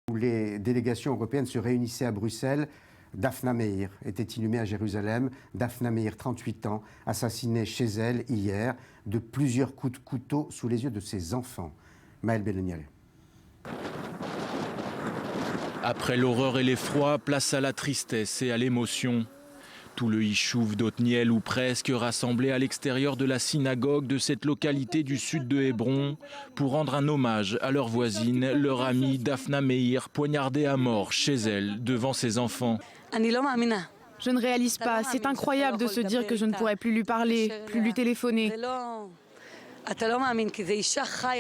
Où les délégations européennes se réunissaient à Bruxelles. Daphna Meir était inhumée à Jérusalem. Daphna Meir, 38 ans, assassinée chez elle hier de plusieurs coups de couteau sous les yeux de ses enfants. Maël Bellonial. Après l'horreur et l'effroi, place à la tristesse et à l'émotion. Tout le Yishuv d'Otniel ou presque rassemblé à l'extérieur de la synagogue de cette localité du sud de Hébron pour rendre un hommage à leur voisine, leur amie Daphna Meir, poignardée à mort chez elle devant ses enfants. Je ne réalise pas, c'est incroyable de se dire que je ne pourrai plus lui parler, plus lui téléphoner.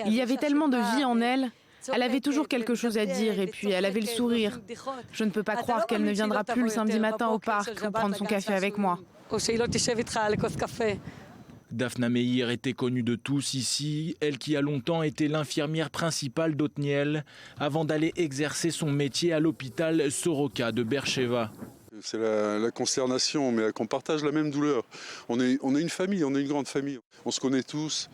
Il y avait tellement de vie en elle. Elle avait toujours quelque chose à dire et puis elle avait le sourire. Je ne peux pas croire qu'elle ne viendra plus le samedi matin au parc ou prendre son café avec moi. Daphna Meir était connue de tous ici, elle qui a longtemps été l'infirmière principale d'Otniel, avant d'aller exercer son métier à l'hôpital Soroka de Beersheva. C'est la consternation, mais qu'on partage la même douleur. On est une famille, on est une grande famille. On se connaît tous.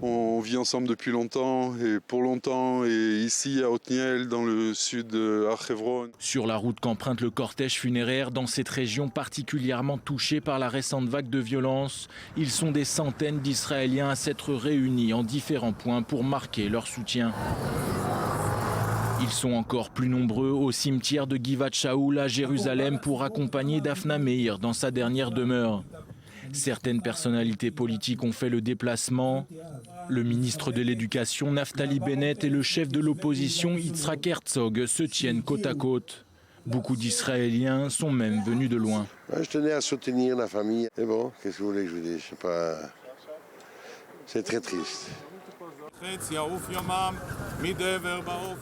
On vit ensemble depuis longtemps et pour longtemps, et ici à Otniel, dans le sud à Hebron. Sur la route qu'emprunte le cortège funéraire dans cette région particulièrement touchée par la récente vague de violence, ils sont des centaines d'Israéliens à s'être réunis en différents points pour marquer leur soutien. Ils sont encore plus nombreux au cimetière de Givat Shaoul à Jérusalem pour accompagner Daphna Meir dans sa dernière demeure. Certaines personnalités politiques ont fait le déplacement. Le ministre de l'Éducation, Naftali Bennett, et le chef de l'opposition, Yitzhak Herzog, se tiennent côte à côte. Beaucoup d'Israéliens sont même venus de loin. Je tenais à soutenir la famille. Et bon, qu'est-ce que vous voulez que je vous dise? Je sais pas. C'est très triste.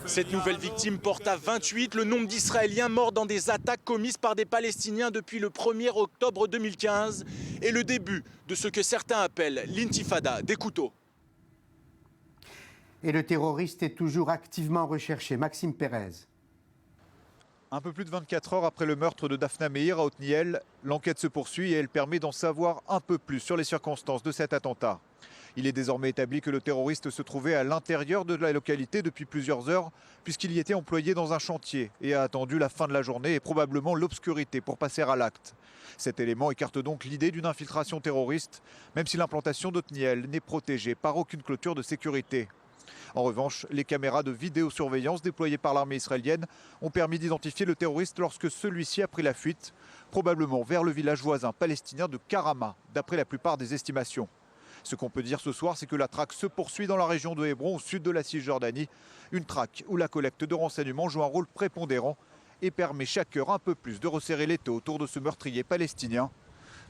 Cette nouvelle victime porte à 28 le nombre d'Israéliens morts dans des attaques commises par des Palestiniens depuis le 1er octobre 2015 et le début de ce que certains appellent l'intifada des couteaux. Et le terroriste est toujours activement recherché. Maxime Pérez. Un peu plus de 24 heures après le meurtre de Daphna Meir à Otniel, l'enquête se poursuit et elle permet d'en savoir un peu plus sur les circonstances de cet attentat. Il est désormais établi que le terroriste se trouvait à l'intérieur de la localité depuis plusieurs heures, puisqu'il y était employé dans un chantier et a attendu la fin de la journée et probablement l'obscurité pour passer à l'acte. Cet élément écarte donc l'idée d'une infiltration terroriste, même si l'implantation d'Otniel n'est protégée par aucune clôture de sécurité. En revanche, les caméras de vidéosurveillance déployées par l'armée israélienne ont permis d'identifier le terroriste lorsque celui-ci a pris la fuite, probablement vers le village voisin palestinien de Karama, d'après la plupart des estimations. Ce qu'on peut dire ce soir, c'est que la traque se poursuit dans la région de Hébron, au sud de la Cisjordanie. Une traque où la collecte de renseignements joue un rôle prépondérant et permet chaque heure un peu plus de resserrer l'étau autour de ce meurtrier palestinien.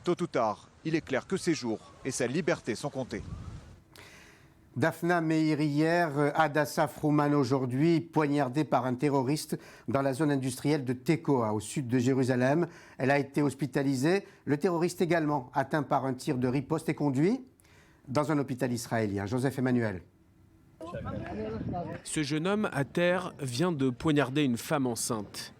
Tôt ou tard, il est clair que ses jours et sa liberté sont comptés. Daphna Meir hier, Hadassah Frouman aujourd'hui, poignardée par un terroriste dans la zone industrielle de Tekoa, au sud de Jérusalem. Elle a été hospitalisée. Le terroriste également atteint par un tir de riposte et conduit dans un hôpital israélien. Joseph Emmanuel. Ce jeune homme à terre vient de poignarder une femme enceinte.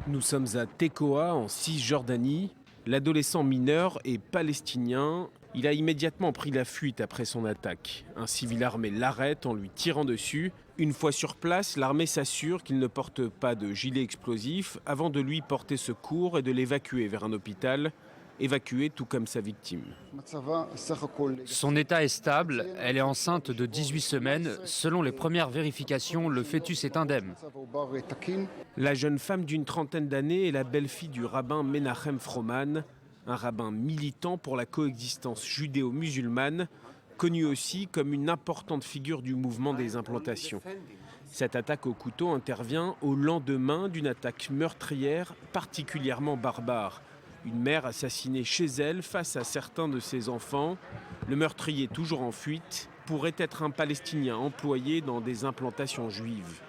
Nous sommes à Tekoa, en Cisjordanie. L'adolescent mineur est palestinien. Il a immédiatement pris la fuite après son attaque. Un civil armé l'arrête en lui tirant dessus. Une fois sur place, l'armée s'assure qu'il ne porte pas de gilet explosif avant de lui porter secours et de l'évacuer vers un hôpital. Évacué tout comme sa victime. Son état est stable, elle est enceinte de 18 semaines. Selon les premières vérifications, le fœtus est indemne. La jeune femme d'une trentaine d'années est la belle-fille du rabbin Menachem Froman, un rabbin militant pour la coexistence judéo-musulmane, connu aussi comme une importante figure du mouvement des implantations. Cette attaque au couteau intervient au lendemain d'une attaque meurtrière particulièrement barbare. Une mère assassinée chez elle face à certains de ses enfants. Le meurtrier, toujours en fuite, pourrait être un Palestinien employé dans des implantations juives.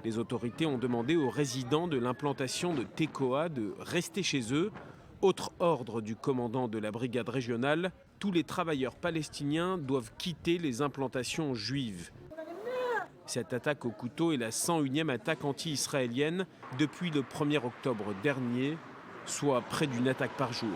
Les autorités ont demandé aux résidents de l'implantation de Tekoa de rester chez eux. Autre ordre du commandant de la brigade régionale, tous les travailleurs palestiniens doivent quitter les implantations juives. Cette attaque au couteau est la 101e attaque anti-israélienne depuis le 1er octobre dernier, soit près d'une attaque par jour.